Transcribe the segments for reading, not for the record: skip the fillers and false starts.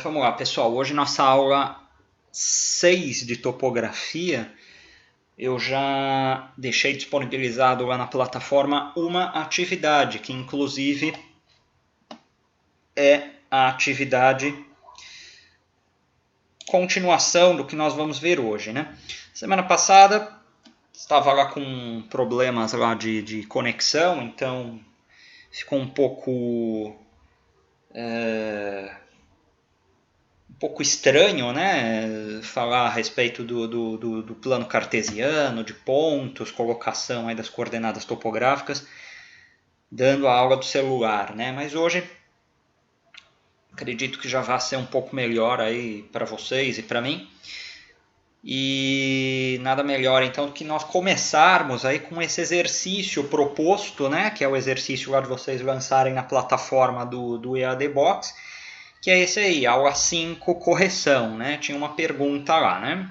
Vamos lá, pessoal. Hoje nossa aula 6 de topografia. Eu já deixei disponibilizado lá na plataforma uma atividade, que inclusive é a atividade continuação do que nós vamos ver hoje, né? Semana passada estava lá com problemas lá de conexão, então ficou um pouco estranho, né? Falar a respeito do plano cartesiano, de pontos, colocação aí das coordenadas topográficas, dando a aula do celular, né? Mas hoje acredito que já vai ser um pouco melhor aí para vocês e para mim. E nada melhor então do que nós começarmos aí com esse exercício proposto, né? Que é o exercício lá de vocês lançarem na plataforma do EAD Box, que é esse aí, aula 5, correção, né? Tinha uma pergunta lá, né?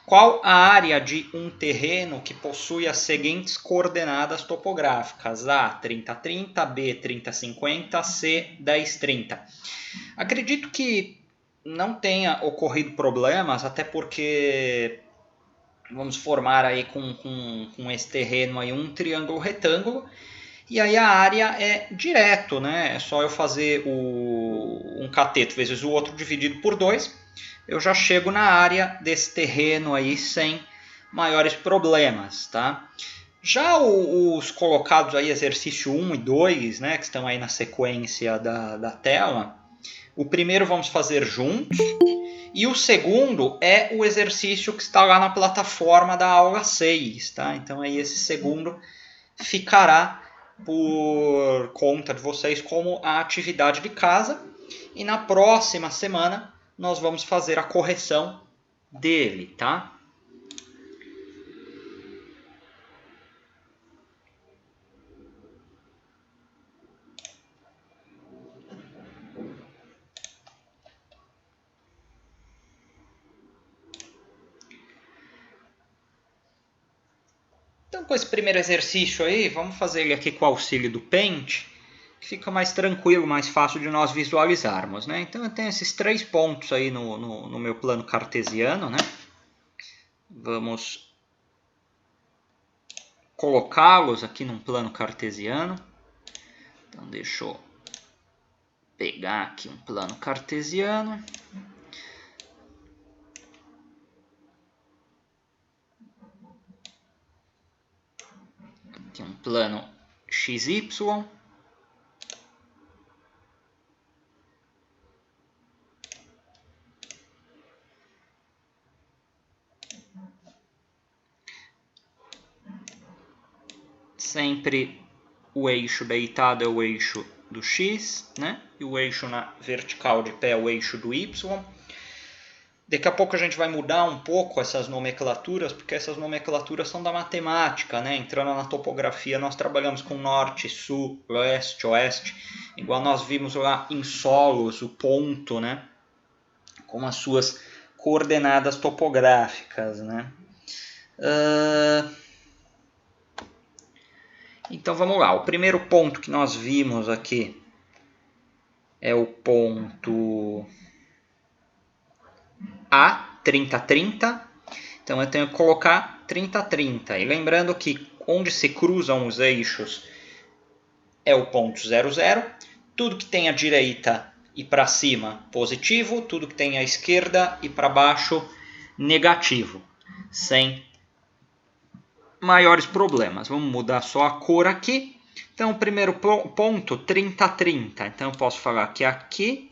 Qual a área de um terreno que possui as seguintes coordenadas topográficas? A, 30-30, B, 30-50, C, 10-30. Acredito que não tenha ocorrido problemas, até porque vamos formar aí com esse terreno aí um triângulo retângulo, e aí a área é direto, né? É só eu fazer um cateto vezes o outro dividido por 2, eu já chego na área desse terreno aí sem maiores problemas, tá? Já os colocados aí, exercício 1 e 2, né, que estão aí na sequência da tela, o primeiro vamos fazer juntos, e o segundo é o exercício que está lá na plataforma da aula 6, tá? Então aí esse segundo ficará por conta de vocês como a atividade de casa, e na próxima semana nós vamos fazer a correção dele, tá? Então, com esse primeiro exercício aí, vamos fazer ele aqui com o auxílio do Paint, que fica mais tranquilo, mais fácil de nós visualizarmos, né? Então, eu tenho esses 3 pontos aí no meu plano cartesiano, né? Vamos colocá-los aqui num plano cartesiano. Então, deixa eu pegar aqui um plano cartesiano. Aqui um plano XY. Sempre o eixo deitado é o eixo do X, né? E o eixo na vertical de pé é o eixo do Y. Daqui a pouco a gente vai mudar um pouco essas nomenclaturas, porque essas nomenclaturas são da matemática, né? Entrando na topografia, nós trabalhamos com norte, sul, leste, oeste, igual nós vimos lá em solos, o ponto, né? Com as suas coordenadas topográficas, né? Então vamos lá, o primeiro ponto que nós vimos aqui é o ponto A, 30-30. Então eu tenho que colocar 30-30. E lembrando que onde se cruzam os eixos é o ponto 00. Tudo que tem à direita e para cima, positivo. Tudo que tem à esquerda e para baixo, negativo. Sem maiores problemas. Vamos mudar só a cor aqui. Então, o primeiro ponto, 30-30. Então, eu posso falar que aqui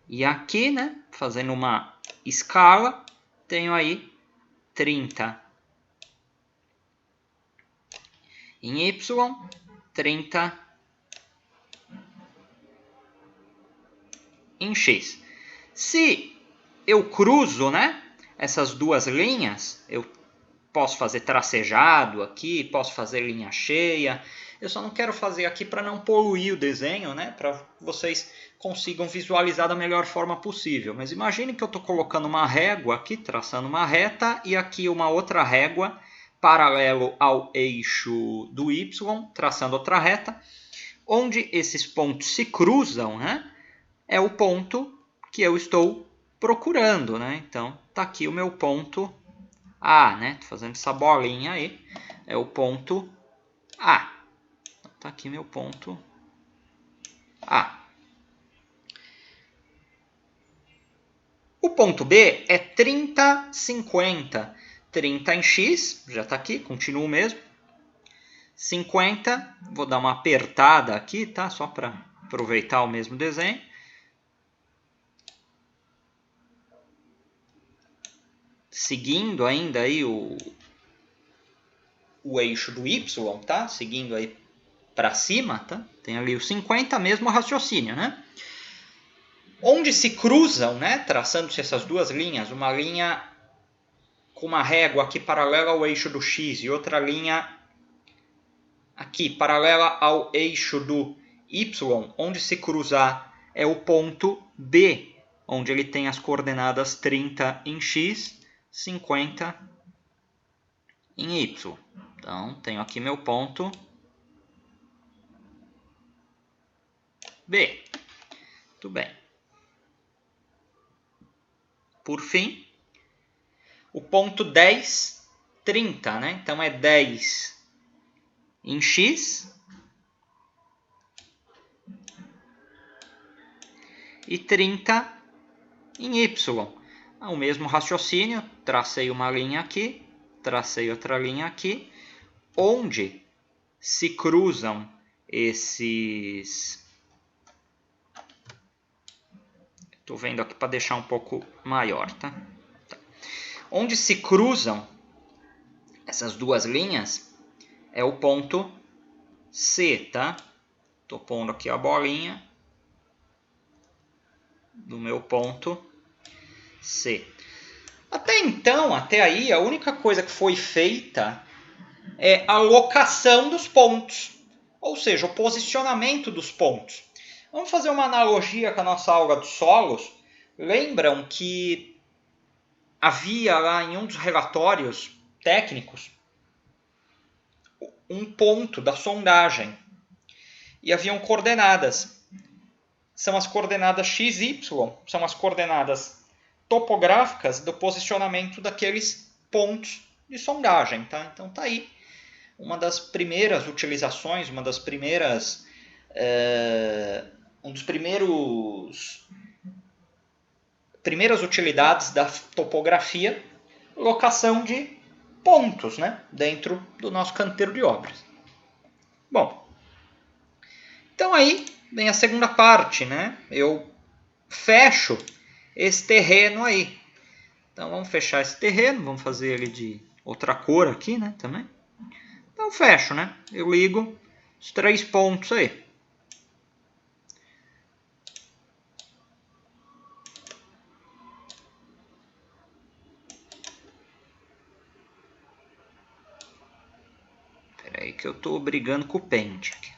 e aqui, né? Fazendo uma escala, tenho aí 30 em Y, 30 em X. Se eu cruzo, né, essas duas linhas, eu posso fazer tracejado aqui, posso fazer linha cheia. Eu só não quero fazer aqui para não poluir o desenho, né? Para vocês consigam visualizar da melhor forma possível. Mas imagine que eu estou colocando uma régua aqui, traçando uma reta, e aqui uma outra régua paralelo ao eixo do Y, traçando outra reta. Onde esses pontos se cruzam, né? É o ponto que eu estou procurando, né? Então, está aqui o meu ponto A, né? Estou fazendo essa bolinha aí, é o ponto A. Está aqui meu ponto A. O ponto B é 30, 50. 30 em X, já está aqui, continua o mesmo. 50, vou dar uma apertada aqui, tá? Só para aproveitar o mesmo desenho. Seguindo ainda aí o eixo do Y, tá? Seguindo aí para cima, tá? Tem ali o 50, mesmo raciocínio, né? Onde se cruzam, né? Traçando-se essas duas linhas, uma linha com uma régua aqui paralela ao eixo do X e outra linha aqui paralela ao eixo do Y, onde se cruzar é o ponto B, onde ele tem as coordenadas 30 em X, 50 em Y. Então, tenho aqui meu ponto B. Muito bem. Por fim, o ponto 10, 30, né? Então, é 10 em X e 30 em Y. O mesmo raciocínio, tracei uma linha aqui, tracei outra linha aqui, onde se cruzam esses... Estou vendo aqui para deixar um pouco maior, tá? Onde se cruzam essas duas linhas é o ponto C, tá? Estou pondo aqui a bolinha do meu ponto C. Até então, até aí, a única coisa que foi feita é a locação dos pontos, ou seja, o posicionamento dos pontos. Vamos fazer uma analogia com a nossa aula dos solos. Lembram que havia lá em um dos relatórios técnicos um ponto da sondagem e haviam coordenadas. São as coordenadas x, y, são as coordenadas topográficas do posicionamento daqueles pontos de sondagem, tá? Então tá aí uma das primeiras utilizações, uma das primeiras primeiras utilidades da topografia, locação de pontos, né, dentro do nosso canteiro de obras. Bom, então aí vem a segunda parte, né? Eu fecho esse terreno aí. Então vamos fechar esse terreno, vamos fazer ele de outra cor aqui, né, também. Então fecho, né? Eu ligo os 3 pontos aí. Espera aí que eu estou brigando com o pente aqui.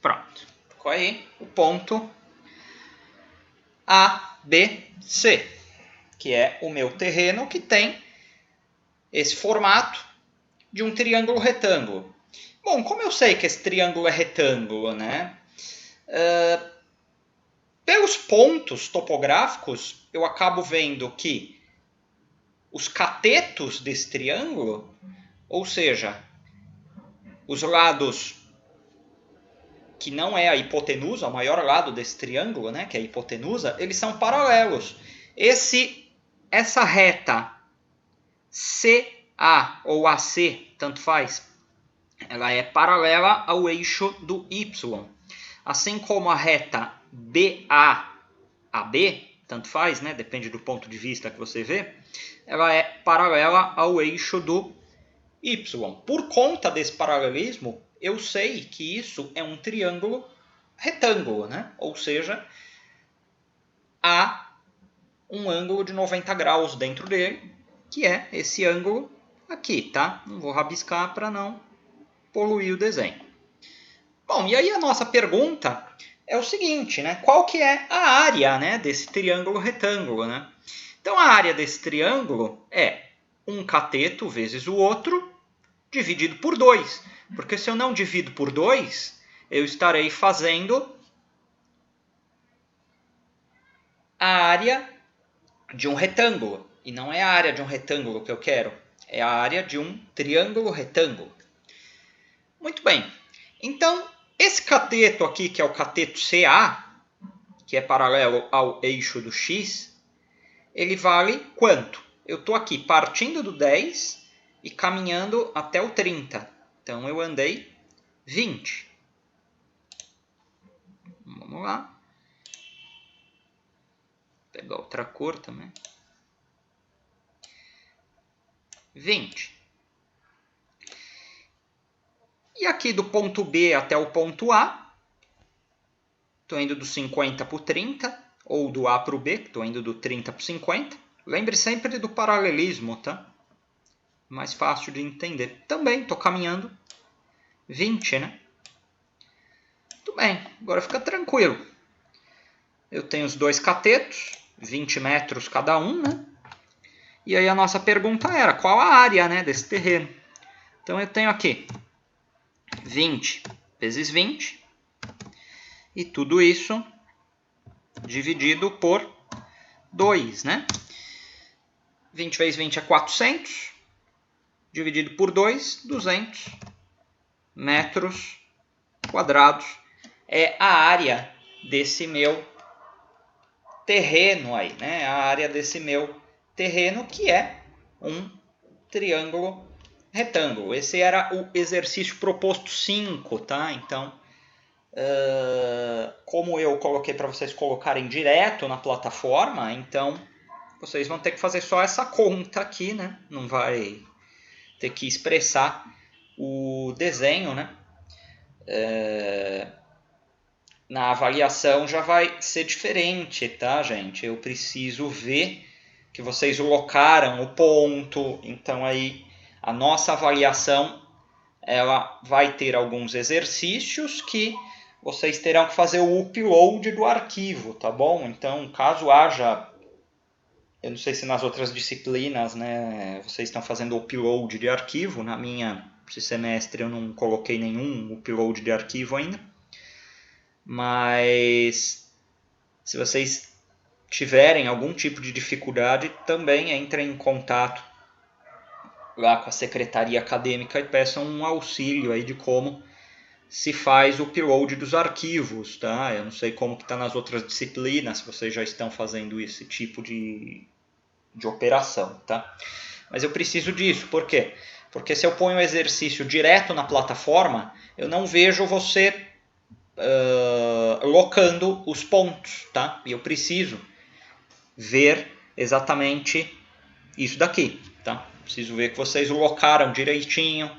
Pronto. Ficou aí o ponto A, B, C, que é o meu terreno que tem esse formato de um triângulo retângulo. Bom, como eu sei que esse triângulo é retângulo, né? Pelos pontos topográficos, eu acabo vendo que os catetos desse triângulo, ou seja, os lados que não é a hipotenusa, o maior lado desse triângulo, né, que é a hipotenusa, eles são paralelos. Essa reta CA ou AC, tanto faz, ela é paralela ao eixo do Y. Assim como a reta BA-AB, tanto faz, né, depende do ponto de vista que você vê, ela é paralela ao eixo do Y. Por conta desse paralelismo, eu sei que isso é um triângulo retângulo, né? Ou seja, há um ângulo de 90 graus dentro dele, que é esse ângulo aqui, tá? Não vou rabiscar para não poluir o desenho. Bom, e aí a nossa pergunta é o seguinte, né? Qual que é a área, né, desse triângulo retângulo, né? Então a área desse triângulo é um cateto vezes o outro dividido por 2. Porque se eu não divido por 2, eu estarei fazendo a área de um retângulo. E não é a área de um retângulo que eu quero, é a área de um triângulo retângulo. Muito bem. Então, esse cateto aqui, que é o cateto CA, que é paralelo ao eixo do X, ele vale quanto? Eu estou aqui partindo do 10 e caminhando até o 30. Então, eu andei 20. Vamos lá. Vou pegar outra cor também. 20. E aqui do ponto B até o ponto A, estou indo do 50 para o 30, ou do A para o B, que estou indo do 30 para o 50. Lembre sempre do paralelismo, tá? Mais fácil de entender. Também estou caminhando 20, né? Muito bem, agora fica tranquilo. Eu tenho os dois catetos, 20 metros cada um, né? E aí a nossa pergunta era, qual a área, né, desse terreno? Então eu tenho aqui 20 vezes 20, e tudo isso dividido por 2, né? 20 vezes 20 é 400, dividido por 2, 200 metros quadrados. É a área desse meu terreno aí, né? A área desse meu terreno, que é um triângulo retângulo. Esse era o exercício proposto 5, tá? Então, como eu coloquei para vocês colocarem direto na plataforma, então vocês vão ter que fazer só essa conta aqui, né? Não vai ter que expressar o desenho, né? Na avaliação já vai ser diferente, tá, gente? Eu preciso ver que vocês locaram o ponto, então aí a nossa avaliação ela vai ter alguns exercícios que vocês terão que fazer o upload do arquivo, tá bom? Então, caso haja, eu não sei se nas outras disciplinas, né, vocês estão fazendo upload de arquivo, na minha, esse semestre eu não coloquei nenhum upload de arquivo ainda, mas se vocês tiverem algum tipo de dificuldade, também entrem em contato lá com a secretaria acadêmica e peçam um auxílio aí de como se faz o upload dos arquivos, tá? Eu não sei como que está nas outras disciplinas, se vocês já estão fazendo esse tipo de operação, tá? Mas eu preciso disso, por quê? Porque se eu ponho o exercício direto na plataforma, eu não vejo você locando os pontos, tá? E eu preciso ver exatamente isso daqui, tá? Preciso ver que vocês locaram direitinho,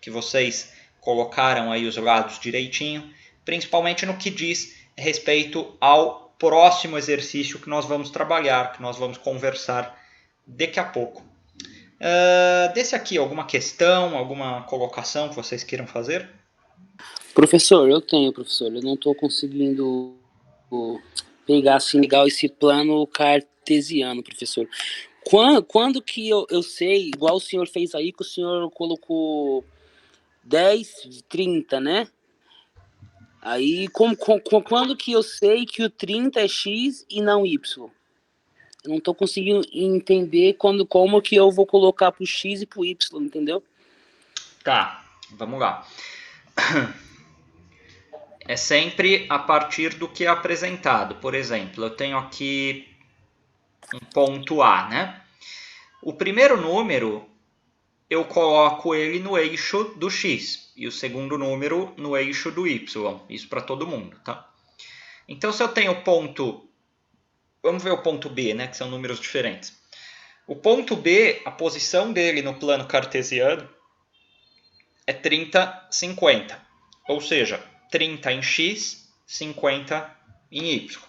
que vocês colocaram aí os lados direitinho, principalmente no que diz respeito ao próximo exercício que nós vamos trabalhar, que nós vamos conversar daqui a pouco. Desse aqui, alguma questão, alguma colocação que vocês queiram fazer? Professor, eu não estou conseguindo pegar assim legal esse plano cartesiano, professor. Quando que eu sei, igual o senhor fez aí, que o senhor colocou 10, 30, né? Aí, quando que eu sei que o 30 é X e não Y? Eu não estou conseguindo entender como que eu vou colocar pro X e pro Y, entendeu? Tá, vamos lá. É sempre a partir do que é apresentado. Por exemplo, eu tenho aqui um ponto A, né? O primeiro número eu coloco ele no eixo do X e o segundo número no eixo do Y. Isso para todo mundo, tá? Então, se eu tenho o ponto... Vamos ver o ponto B, né? Que são números diferentes. O ponto B, a posição dele no plano cartesiano é 30, 50. Ou seja, 30 em X, 50 em Y.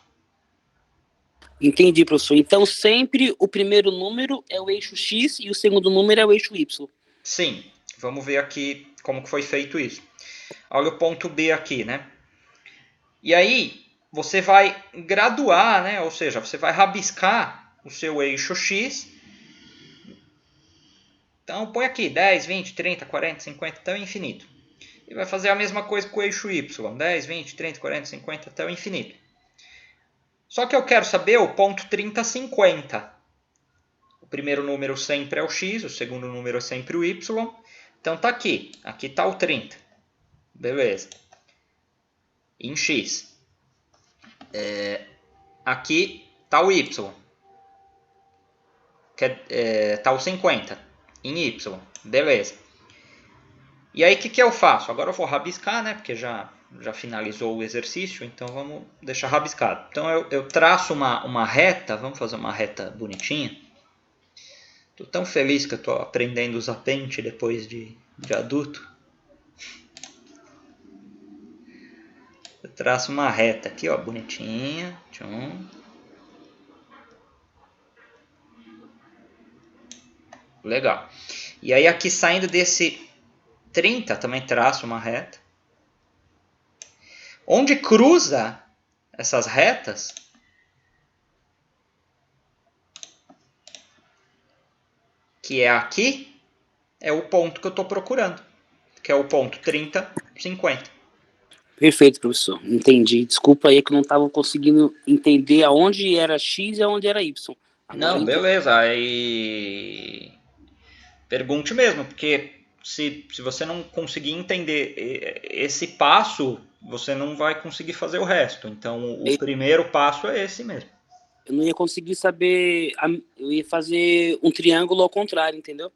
Entendi, professor. Então, sempre o primeiro número é o eixo X e o segundo número é o eixo Y. Sim, vamos ver aqui como que foi feito isso. Olha o ponto B aqui, né? E aí você vai graduar, né? Ou seja, você vai rabiscar o seu eixo X. Então põe aqui 10, 20, 30, 40, 50 até o infinito. E vai fazer a mesma coisa com o eixo Y. 10, 20, 30, 40, 50 até o infinito. Só que eu quero saber o ponto 30, 50. O primeiro número sempre é o X, o segundo número é sempre o Y. Então tá aqui. Aqui tá o 30. Beleza. Em X. Aqui tá o Y. Tá o 50. Em Y. Beleza. E aí o que eu faço? Agora eu vou rabiscar, né? Porque já finalizou o exercício, então vamos deixar rabiscado. Então eu traço uma reta, vamos fazer uma reta bonitinha. Estou tão feliz que eu estou aprendendo a usar pente depois de adulto. Eu traço uma reta aqui, ó, bonitinha. Tchum. Legal. E aí aqui saindo desse 30, também traço uma reta. Onde cruza essas retas, que é aqui, é o ponto que eu estou procurando, que é o ponto 30, 50. Perfeito, professor. Entendi. Desculpa aí que eu não estava conseguindo entender aonde era X e aonde era Y. Agora Não, eu entendi. beleza. Aí pergunte mesmo, porque se você não conseguir entender esse passo, você não vai conseguir fazer o resto. Então, o primeiro passo é esse mesmo. Eu não ia conseguir saber. Eu ia fazer um triângulo ao contrário, entendeu?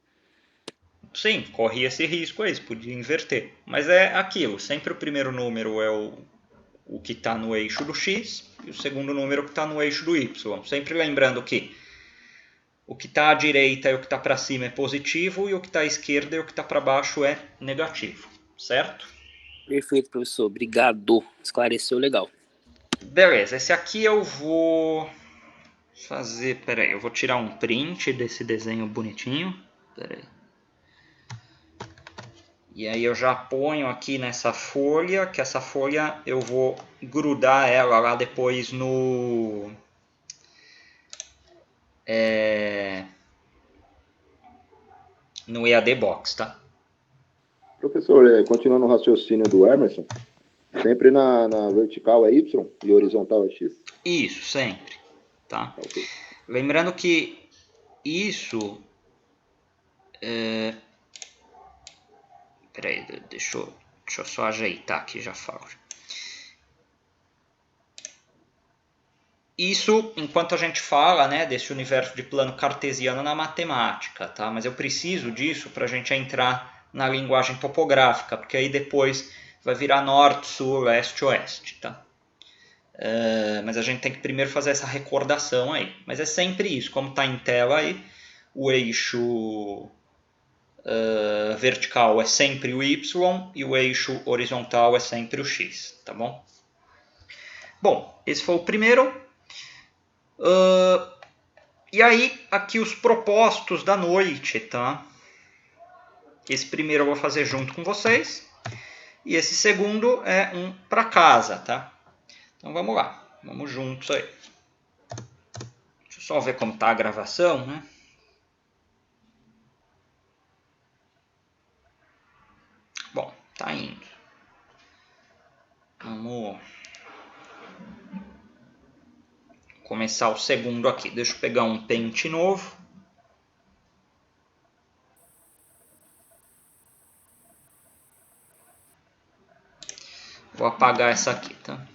Sim, corria esse risco aí, você podia inverter. Mas é aquilo, sempre o primeiro número é o que está no eixo do X e o segundo número que está no eixo do Y. Sempre lembrando que o que está à direita e o que está para cima é positivo e o que está à esquerda e o que está para baixo é negativo, certo? Perfeito, professor. Obrigado. Esclareceu legal. Beleza, esse aqui eu vou fazer... Peraí, eu vou tirar um print desse desenho bonitinho. Peraí. E aí eu já ponho aqui nessa folha, que essa folha eu vou grudar ela lá depois no... no EAD Box, tá? Professor, continuando o raciocínio do Emerson, sempre na vertical é Y e horizontal é X? Isso, sempre. Tá? Ok. Lembrando que isso... Peraí, deixa eu só ajeitar aqui, já falo. Isso enquanto a gente fala, né, desse universo de plano cartesiano na matemática, tá? Mas eu preciso disso para a gente entrar na linguagem topográfica, porque aí depois vai virar norte, sul, leste, oeste, tá? Mas a gente tem que primeiro fazer essa recordação aí. Mas é sempre isso, como está em tela aí, o eixo vertical é sempre o Y e o eixo horizontal é sempre o X, tá bom? Bom, esse foi o primeiro. E aí, aqui os propostos da noite, tá? Esse primeiro eu vou fazer junto com vocês. E esse segundo é um para casa, tá? Então vamos lá, vamos juntos aí. Deixa eu só ver como tá a gravação, né? Bom, tá indo. Vamos começar o segundo aqui. Deixa eu pegar um pente novo. Vou apagar essa aqui, tá?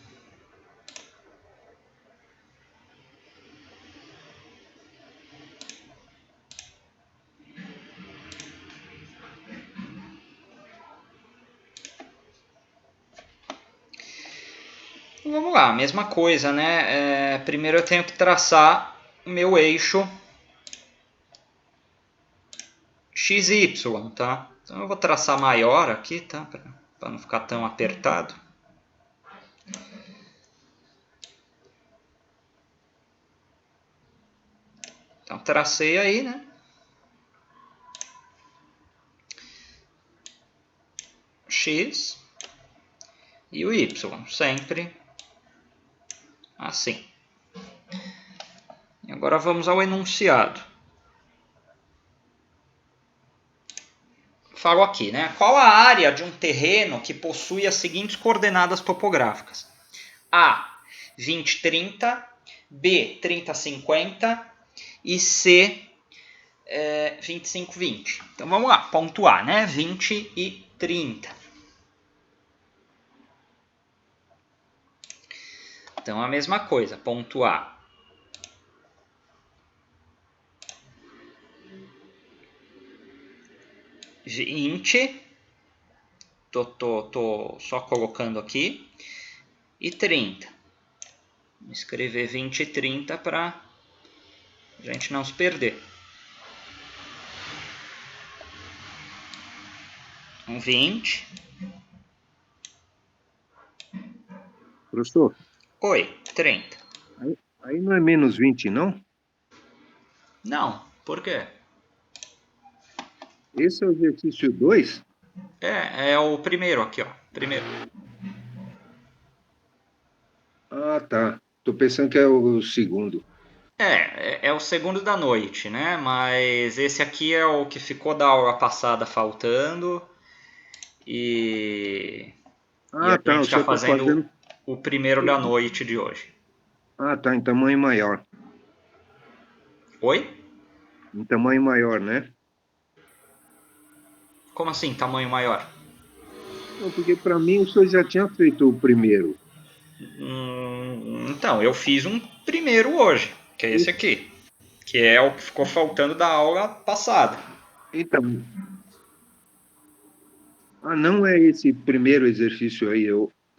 Vamos lá, mesma coisa, né? Primeiro eu tenho que traçar o meu eixo XY, tá? Então eu vou traçar maior aqui, tá? Para não ficar tão apertado. Então tracei aí, né? X e o Y, sempre Assim. E agora vamos ao enunciado. Falo aqui, né? Qual a área de um terreno que possui as seguintes coordenadas topográficas? A, 20-30, B, 30-50 e C, 25-20. Então vamos lá, pontuar, né? 20 e 30. Então a mesma coisa, pontuar. Tô só colocando aqui, e 30. Vou escrever 20 e 30 para a gente não se perder. 20. Professor, Oi, 30. aí não é menos 20, não? Não, por quê? Esse é o exercício 2? É o primeiro aqui, ó. Primeiro. Ah, tá. Tô pensando que é o segundo. É o segundo da noite, né? Mas esse aqui é o que ficou da aula passada faltando. E a Ah, tá. gente O está senhor tá fazendo fazendo. o primeiro da noite de hoje. Ah, tá. Em tamanho maior. Oi? Em tamanho maior, né? Como assim, tamanho maior? Não, porque para mim o senhor já tinha feito o primeiro. Então, eu fiz um primeiro hoje, que é esse aqui. Que é o que ficou faltando da aula passada. Então. Ah, não é esse primeiro exercício aí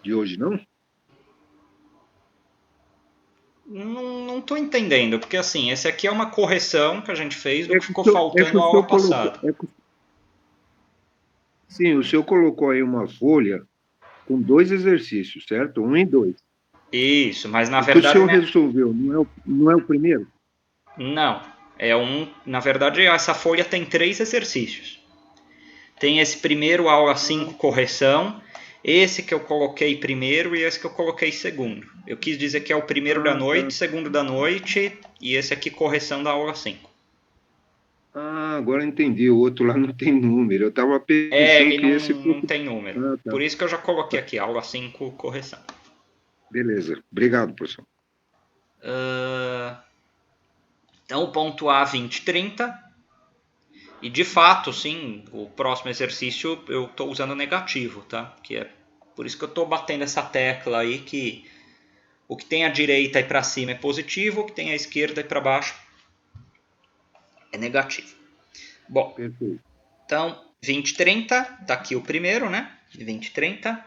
de hoje, não? Não estou entendendo, porque assim, esse aqui é uma correção que a gente fez do É que que ficou é que faltando o a senhor aula colocou. passada. Sim, o senhor colocou aí uma folha com 2 exercícios, certo? Um e dois. Isso, mas na O que o verdade, senhor né? resolveu não é o primeiro? Não. Na verdade, essa folha tem 3 exercícios. Tem esse primeiro, aula 5, correção. Esse que eu coloquei primeiro e esse que eu coloquei segundo. Eu quis dizer que é o primeiro da noite, Tá. segundo da noite e esse aqui correção da aula 5. Ah, agora entendi. O outro lá não tem número. Eu estava pensando Ele que esse não fosse. tem número. Ah, tá. Por isso que eu já coloquei aqui, aula 5, correção. Beleza. Obrigado, professor. Então, o ponto A, 20, 30. E de fato, sim, o próximo exercício eu estou usando negativo, tá? Que é por isso que eu estou batendo essa tecla aí que o que tem à direita e para cima é positivo, o que tem à esquerda e para baixo é negativo. Bom, Perfeito. então 20, 30, tá aqui o primeiro, né? 20, 30.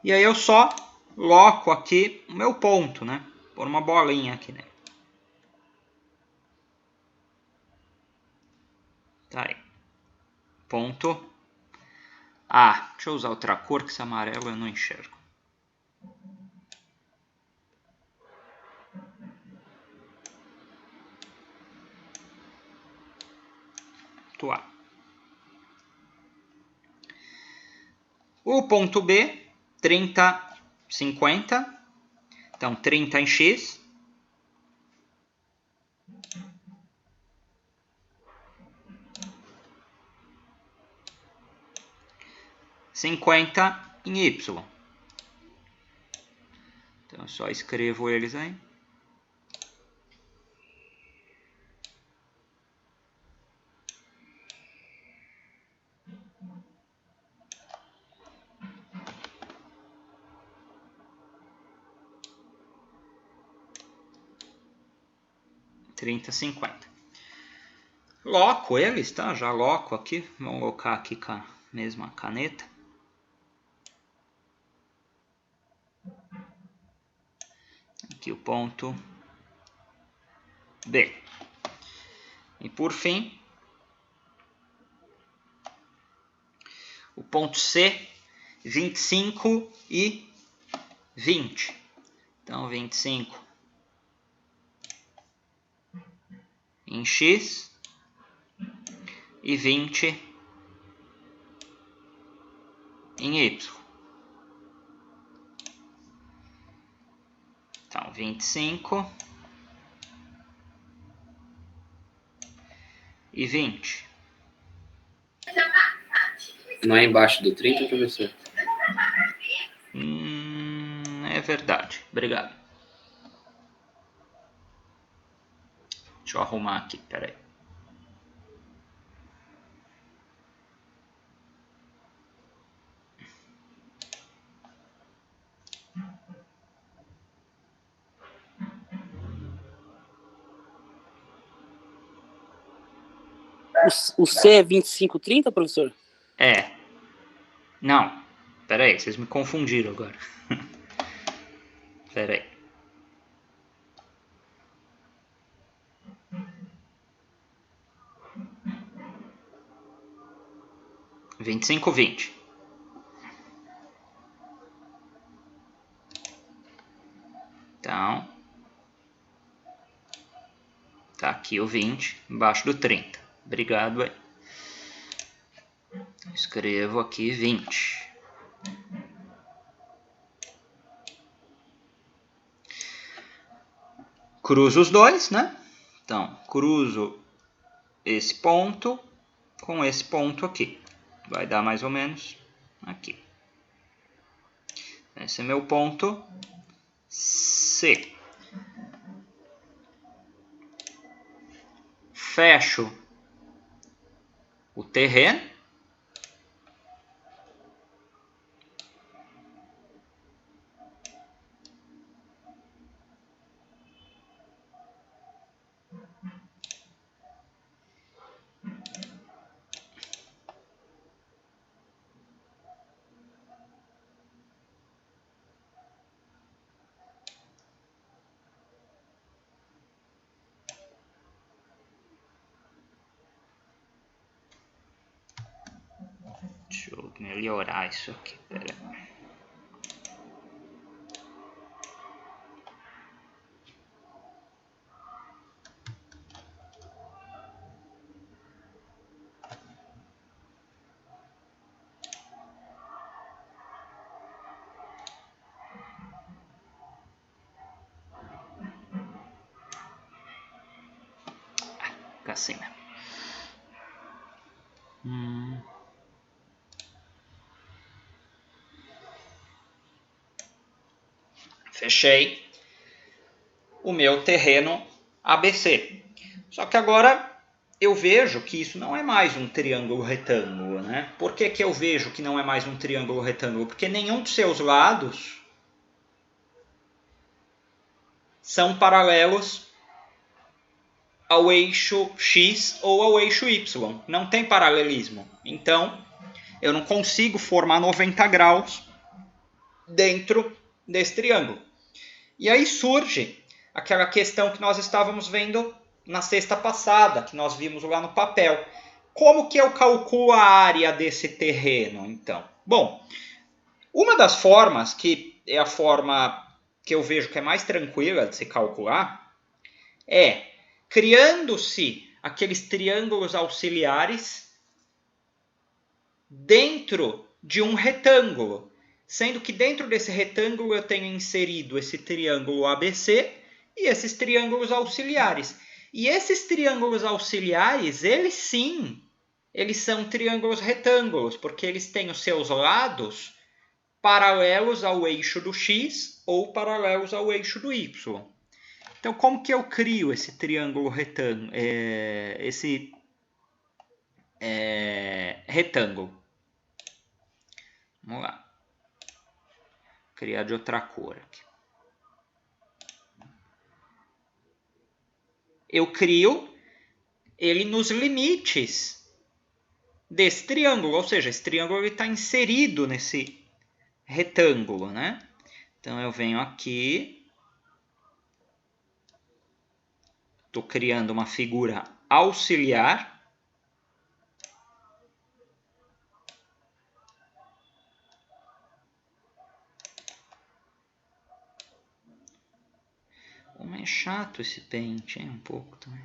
E aí eu só loco aqui o meu ponto, né? Por uma bolinha aqui, né? Tá aí. Ponto A. Deixa eu usar outra cor, que esse amarelo eu não enxergo. Ponto A. O ponto B, 30, 50. Então, 30 em X. Cinquenta em Y. Então, eu só escrevo eles aí. Trinta, 50. Loco eles, tá? Já loco aqui. Vamos colocar aqui com a mesma caneta. Aqui o ponto B. E por fim, o ponto C, 25 e 20. Então, 25 em X e 20 em Y. Então, 25 e 20. Não é embaixo do 30, professor? É verdade. Obrigado. Deixa eu arrumar aqui, peraí. O C é 25,30, professor? É. Não. Peraí, vocês me confundiram agora. Peraí. – 25, 20. Então, tá aqui o 20 embaixo do 30. Obrigado aí. Escrevo aqui 20. Cruzo os dois, né? Então, cruzo esse ponto com esse ponto aqui. Vai dar mais ou menos aqui. Esse é meu ponto C. Fecho o terreno. Deixa eu melhorar isso aqui. Pera aí. Fica assim mesmo. Fechei o meu terreno ABC. Só que agora eu vejo que isso não é mais um triângulo retângulo, né? Por que que eu vejo que não é mais um triângulo retângulo? Porque nenhum dos seus lados são paralelos ao eixo X ou ao eixo Y. Não tem paralelismo. Então, eu não consigo formar 90 graus dentro desse triângulo. E aí surge aquela questão que nós estávamos vendo na sexta passada, que nós vimos lá no papel. Como que eu calculo a área desse terreno, então? Bom, uma das formas, que é a forma que eu vejo que é mais tranquila de se calcular, é criando-se aqueles triângulos auxiliares dentro de um retângulo, sendo que dentro desse retângulo eu tenho inserido esse triângulo ABC e esses triângulos auxiliares. E esses triângulos auxiliares, eles sim, eles são triângulos retângulos, porque eles têm os seus lados paralelos ao eixo do X ou paralelos ao eixo do Y. Então, como que eu crio esse triângulo retângulo? Retângulo. Vamos lá. Criar de outra cor aqui. Eu crio ele nos limites desse triângulo, ou seja, esse triângulo está inserido nesse retângulo, né? Então eu venho aqui, estou criando uma figura auxiliar. Como é chato esse pente, hein? Um pouco também.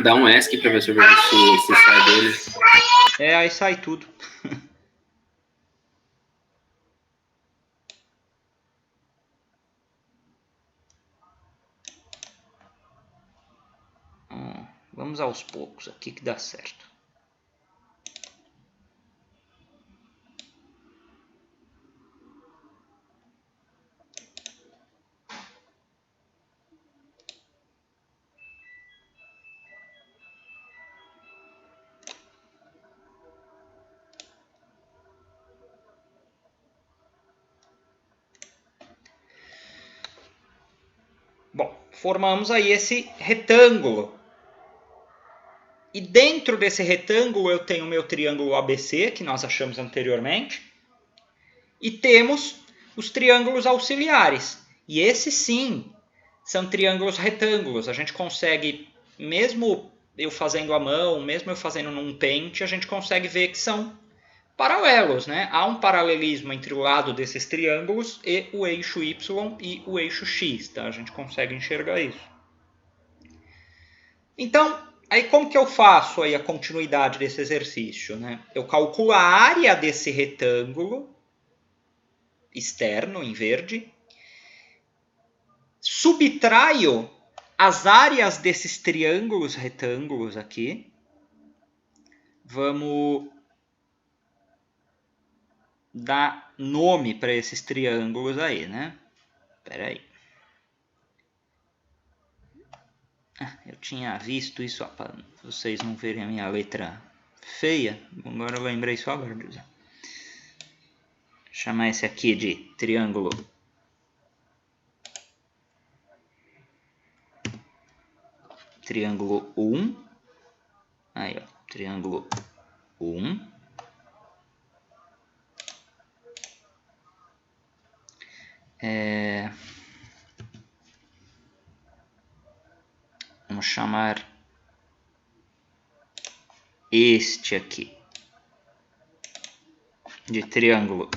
Dá um ESC, professor, pra ver se sai dele. Aí sai tudo. Vamos aos poucos aqui que dá certo. Bom, formamos aí esse retângulo. E dentro desse retângulo eu tenho o meu triângulo ABC, que nós achamos anteriormente. E temos os triângulos auxiliares. E esses sim são triângulos retângulos. A gente consegue, mesmo eu fazendo à mão, mesmo eu fazendo num pente, a gente consegue ver que são paralelos, né? Há um paralelismo entre o lado desses triângulos e o eixo Y e o eixo X, tá? A gente consegue enxergar isso. Então, aí como que eu faço aí a continuidade desse exercício, né? Eu calculo a área desse retângulo externo, em verde, subtraio as áreas desses triângulos retângulos aqui. Vamos dar nome para esses triângulos aí, né? Espera aí. Eu tinha visto isso, ó, para vocês não verem a minha letra feia. Agora eu lembrei só agora, José. Chamar esse aqui de triângulo triângulo 1. Aí, ó, triângulo 1. Vamos chamar este aqui de triângulo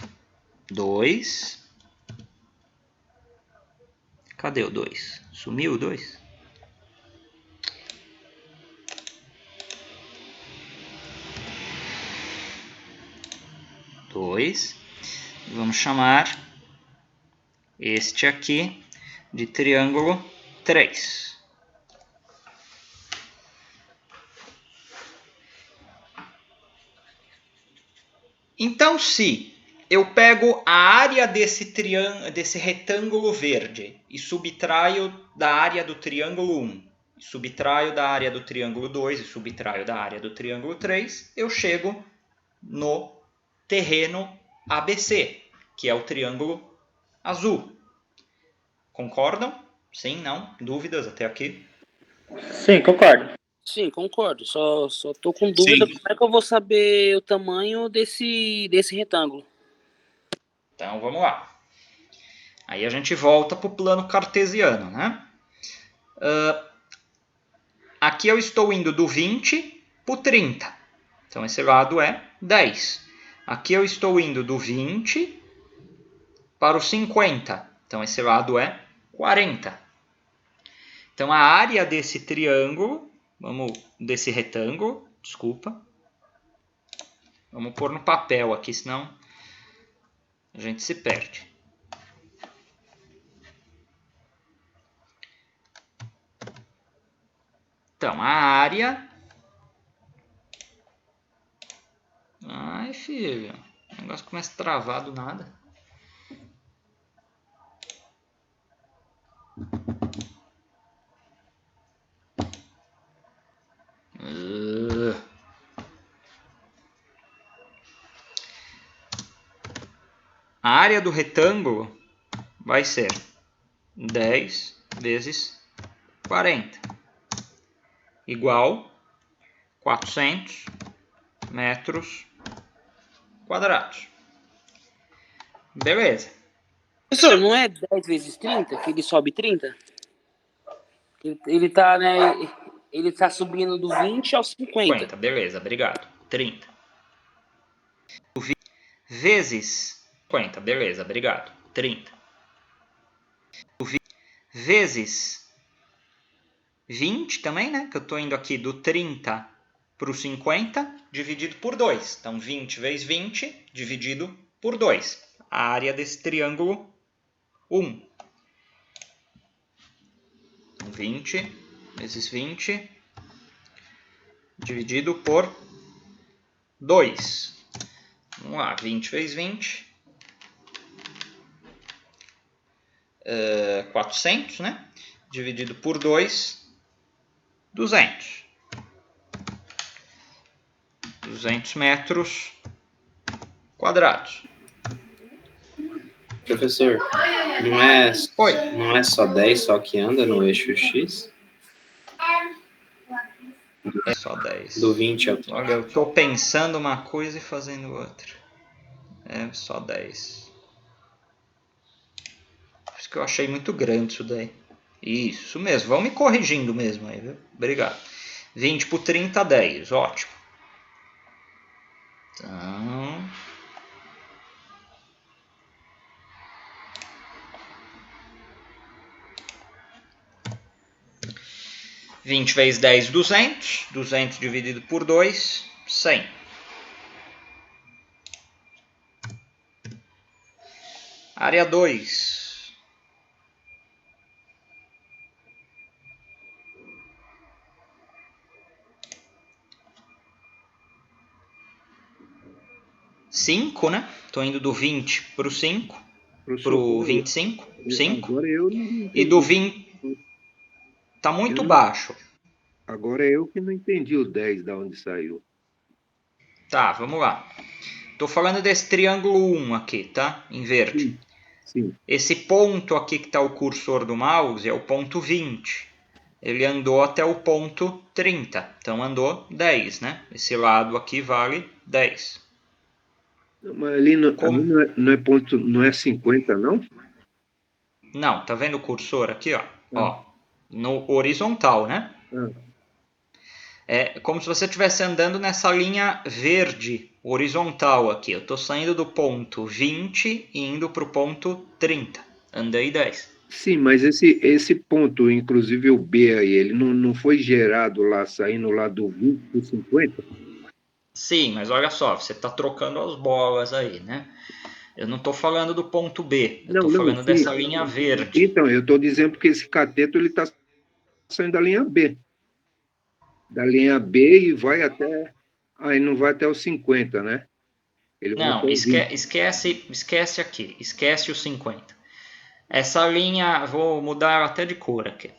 2. Cadê o 2? Sumiu o 2? Vamos chamar este aqui de triângulo 3. Então, se eu pego a área desse retângulo verde e subtraio da área do triângulo 1, subtraio da área do triângulo 2 e subtraio da área do triângulo 3, eu chego no terreno ABC, que é o triângulo azul. Concordam? Sim, não? Dúvidas até aqui? Sim, concordo. Sim, concordo. Só tô com dúvida. Sim. Como é que eu vou saber o tamanho desse retângulo? Então, vamos lá. Aí a gente volta para o plano cartesiano, né? Aqui eu estou indo do 20 para o 30. Então, esse lado é 10. Aqui eu estou indo do 20 para o 50. Então, esse lado é 40. Então, a área desse triângulo, desse retângulo, desculpa. Vamos pôr no papel aqui, senão a gente se perde. Então, a área... Ai, filho. O negócio começa a travar do nada. A área do retângulo vai ser 10 vezes 40. Igual 400 metros quadrados. Beleza. Professor, não é 10 vezes 30 que ele sobe 30? Ele tá, né? Ele tá subindo do 20 ao 50. Beleza, obrigado. 30. Vezes 50, beleza, obrigado. 30. Vezes 20 também, né? Que eu estou indo aqui do 30 para o 50, dividido por 2. Então, 20 vezes 20, dividido por 2. A área desse triângulo 1. Então, 20 vezes 20, dividido por 2. Vamos lá, 20 vezes 20. 400, né? Dividido por 2, 200. 200 metros quadrados. Professor, não é, Oi. não é só 10 só que anda no eixo X? É só 10. Do 20 ao 30. Olha, eu estou pensando uma coisa e fazendo outra. É só 10. Por isso que eu achei muito grande isso daí. Isso mesmo, vão me corrigindo mesmo aí, viu? Obrigado. 20 por 30, 10. Ótimo. Então... 20 vezes 10, 200. 200 dividido por 2, 100. Área 2. Cinco, né? Estou indo do 20 para o 5. Para o 25. 5. Agora eu não entendi. E do 20... Está muito baixo. Agora eu que não entendi o 10 da onde saiu. Tá, vamos lá. Estou falando desse triângulo 1 aqui, tá? Em verde. Sim. Esse ponto aqui que está o cursor do mouse é o ponto 20. Ele andou até o ponto 30. Então andou 10, né? Esse lado aqui vale 10. Mas ali não é ponto, não é 50, não? Não, tá vendo o cursor aqui, ó? Ó, no horizontal, né? É como se você estivesse andando nessa linha verde horizontal aqui. Eu estou saindo do ponto 20 e indo para o ponto 30. Andei 10. Sim, mas esse ponto, inclusive o B aí, ele não foi gerado lá, saindo lá do 20 para o 50? Sim, mas olha só, você está trocando as bolas aí, né? Eu não estou falando do ponto B, eu estou falando sim. dessa linha verde. Então, eu estou dizendo que esse cateto ele está saindo da linha B. Da linha B e vai até. Aí não vai até os 50, né? Ele vai até Não, os 20. esquece aqui, esquece os 50. Essa linha, vou mudar até de cor aqui.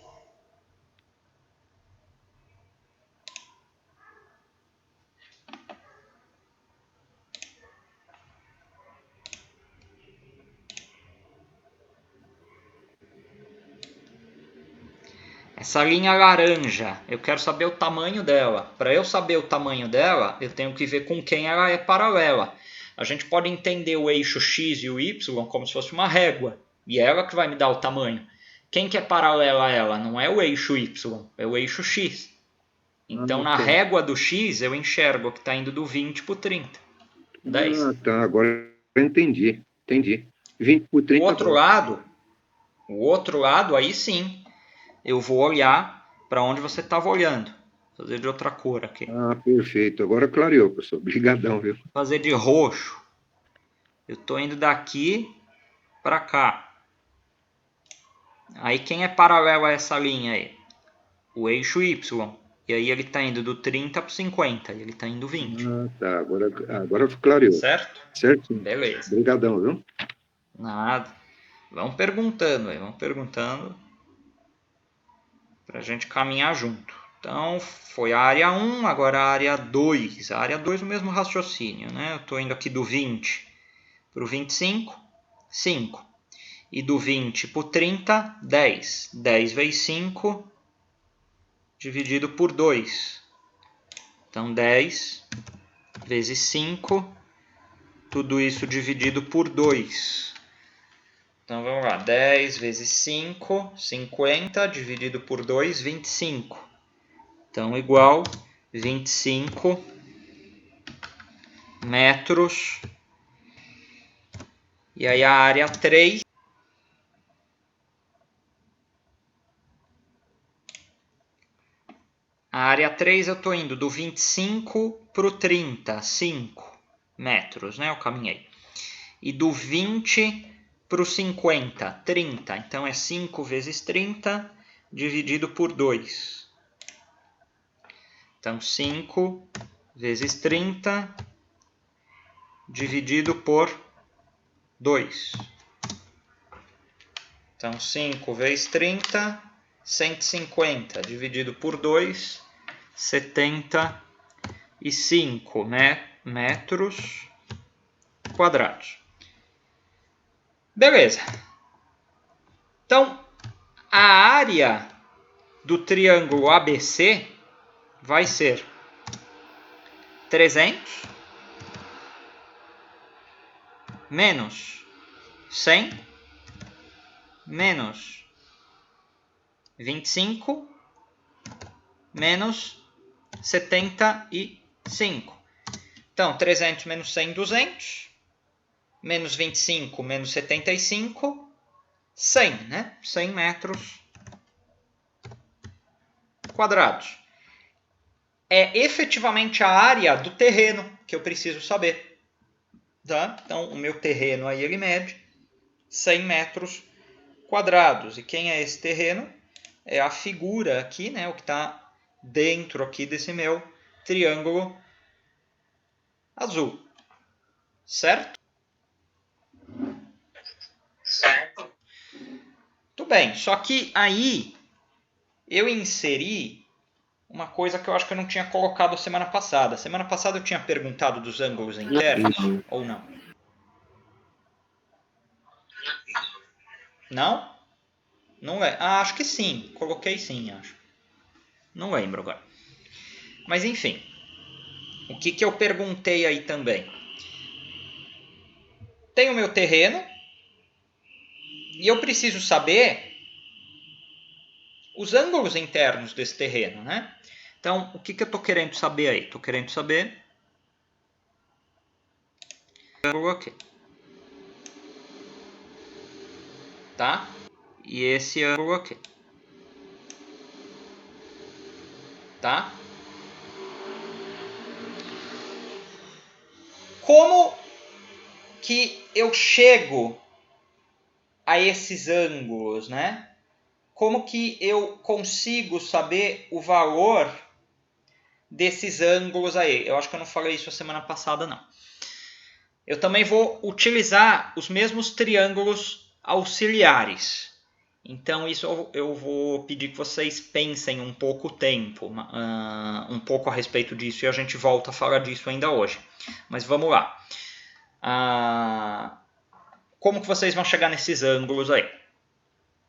Essa linha laranja, eu quero saber o tamanho dela. Para eu saber o tamanho dela, eu tenho que ver com quem ela é paralela. A gente pode entender o eixo X e o Y como se fosse uma régua. E é ela que vai me dar o tamanho. Quem que é paralela a ela? Não é o eixo Y, é o eixo X. Então, na régua do X, eu enxergo que está indo do 20 para o 30. 10. Ah, tá. Agora eu entendi. 20 por 30. O outro lado, aí sim, eu vou olhar para onde você estava olhando. Vou fazer de outra cor aqui. Ah, perfeito. Agora clareou, professor. Obrigadão, viu? Vou fazer de roxo. Eu estou indo daqui para cá. Aí quem é paralelo a essa linha aí? O eixo Y. E aí ele está indo do 30 para o 50. E ele está indo 20. Ah, tá. Agora clareou. Certo? Certo? Beleza. Obrigadão, viu? Nada. Vão perguntando aí. Vão perguntando. Para a gente caminhar junto. Então, foi a área 1, agora a área 2. A área 2 o mesmo raciocínio, né? Eu estou indo aqui do 20 para o 25, 5. E do 20 para o 30, 10. 10 vezes 5, dividido por 2. Então, 10 vezes 5, tudo isso dividido por 2. Então, vamos lá. 10 vezes 5, 50, dividido por 2, 25. Então, igual 25 metros. E aí a área 3. área 3 eu estou indo do 25 para o 30, 5 metros, né? Eu caminhei. E do 20 para o 50, 30. Então é 5 vezes 30 dividido por 2. Então 5 vezes 30 dividido por 2. Então 5 vezes 30, 150 dividido por 2, 75 metros quadrados. Beleza. Então, a área do triângulo ABC vai ser 300 menos 100 menos 25 menos 75. Então, 300 menos 100, 200. Menos 25 menos 75, 100, né? 100 metros quadrados. É efetivamente a área do terreno que eu preciso saber. Tá? Então, o meu terreno aí ele mede 100 metros quadrados. E quem é esse terreno? É a figura aqui, né? O que está dentro aqui desse meu triângulo azul. Certo? Certo. Tudo bem, só que aí eu inseri uma coisa que eu acho que eu não tinha colocado semana passada. Semana passada eu tinha perguntado dos ângulos internos, ou não? Não? Não é? Ah, acho que sim. Coloquei sim, acho. Não lembro agora. Mas enfim. O que eu perguntei aí também? Tem o meu terreno. E eu preciso saber os ângulos internos desse terreno, né? Então, o que eu estou querendo saber aí? Estou querendo saber o ângulo aqui. Tá? E esse ângulo aqui. Tá? Como que eu chego a esses ângulos, né? Como que eu consigo saber o valor desses ângulos aí? Eu acho que eu não falei isso a semana passada, não. Eu também vou utilizar os mesmos triângulos auxiliares. Então, isso eu vou pedir que vocês pensem um pouco o tempo, um pouco a respeito disso, e a gente volta a falar disso ainda hoje. Mas vamos lá. Como que vocês vão chegar nesses ângulos aí?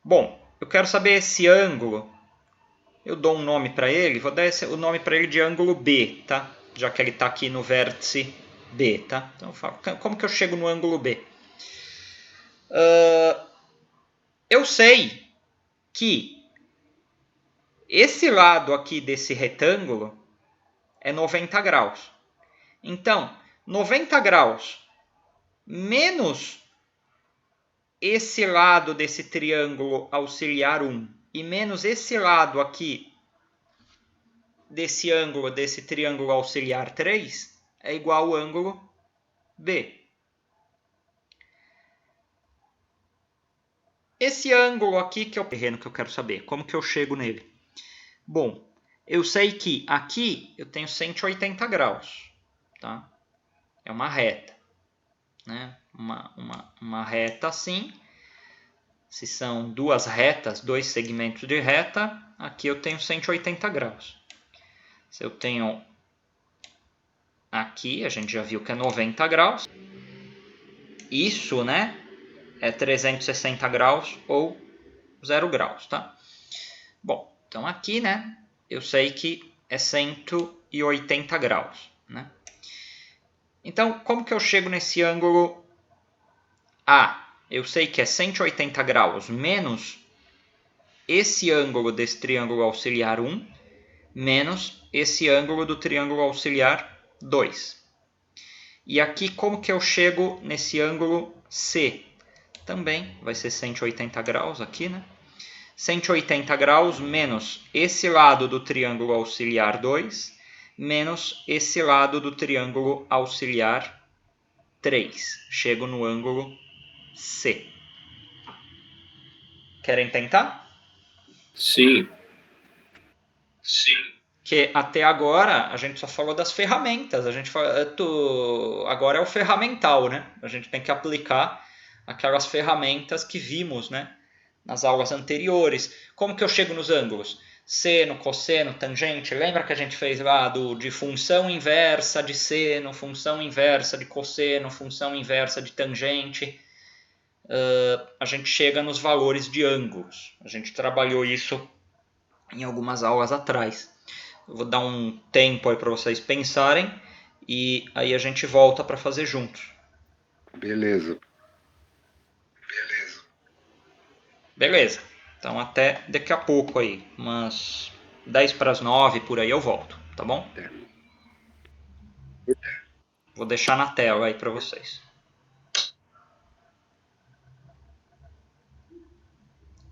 Bom, eu quero saber esse ângulo. Eu dou um nome para ele, vou dar o nome para ele de ângulo B, tá? Já que ele está aqui no vértice B, tá? Então eu falo, como que eu chego no ângulo B? Eu sei que esse lado aqui desse retângulo é 90 graus. Então, 90 graus menos esse lado desse triângulo auxiliar 1 e menos esse lado aqui desse ângulo desse triângulo auxiliar 3 é igual ao ângulo B. Esse ângulo aqui que é o terreno que eu quero saber. Como que eu chego nele? Bom, eu sei que aqui eu tenho 180 graus. Tá? É uma reta. Né? Uma reta assim. Se são duas retas, dois segmentos de reta, aqui eu tenho 180 graus. Se eu tenho aqui, a gente já viu que é 90 graus. Isso, né, é 360 graus ou 0 graus, tá? Bom, então aqui, né, eu sei que é 180 graus, né? Então, como que eu chego nesse ângulo A? Eu sei que é 180 graus menos esse ângulo desse triângulo auxiliar 1 menos esse ângulo do triângulo auxiliar 2. E aqui como que eu chego nesse ângulo C? Também vai ser 180 graus aqui, né? 180 graus menos esse lado do triângulo auxiliar 2 menos esse lado do triângulo auxiliar 3. Chego no ângulo C. Querem tentar? Sim. Que até agora a gente só falou das ferramentas. Agora é o ferramental, né? A gente tem que aplicar aquelas ferramentas que vimos, né, nas aulas anteriores. Como que eu chego nos ângulos? Seno, cosseno, tangente. Lembra que a gente fez lá de função inversa de seno, função inversa de cosseno, função inversa de tangente? A gente chega nos valores de ângulos. A gente trabalhou isso em algumas aulas atrás. Eu vou dar um tempo aí para vocês pensarem e aí a gente volta para fazer juntos. Beleza. Beleza. Então até daqui a pouco aí, umas 10 para as 9 por aí eu volto, tá bom? Vou deixar na tela aí para vocês.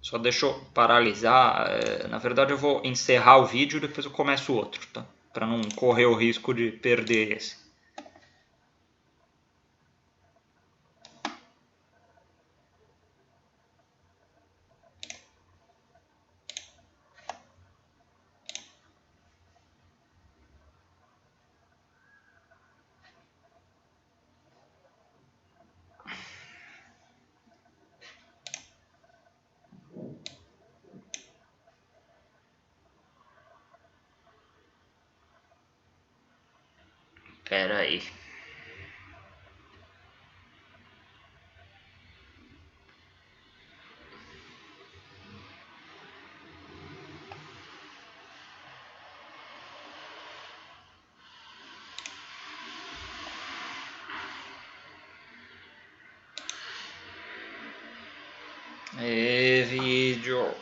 Só deixa eu paralisar. Na verdade eu vou encerrar o vídeo e depois eu começo outro, tá? Para não correr o risco de perder esse. Espera aí. Vídeo.